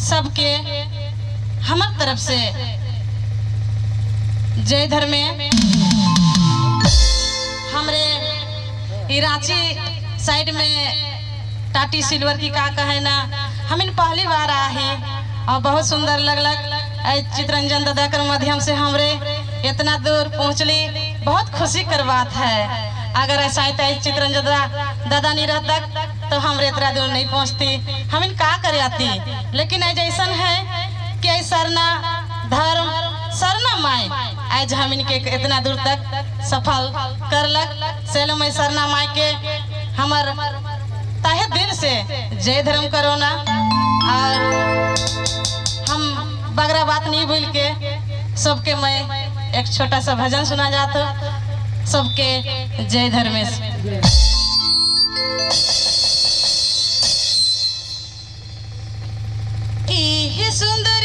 सबके हमार तरफ से जय धर्मे। हमरे रांची साइड में टाटी सिल्वर की का कहे ना, हम इन पहली बार आए हैं और बहुत सुंदर लगलक। चितरंजन दादा के माध्यम से हमरे इतना दूर पहुँचली, बहुत खुशी कर बात है। अगर ऐसा चितरंजन दादा नहीं रहता तो हमरे इतना दूर नहीं पहुँचती, हम इन का कर आती। लेकिन ऐसा है कि सरना धर्म सरना माई आज हम इनके इतना दूर तक सफल करलक। सेलो में सरना माई के हमार ताहे दिल से जय धर्म करो ना। और हम बगरा बात नहीं भूल के सबके मैं एक छोटा सा भजन सुना जाता, सबके जय धर्मेश। सुंदर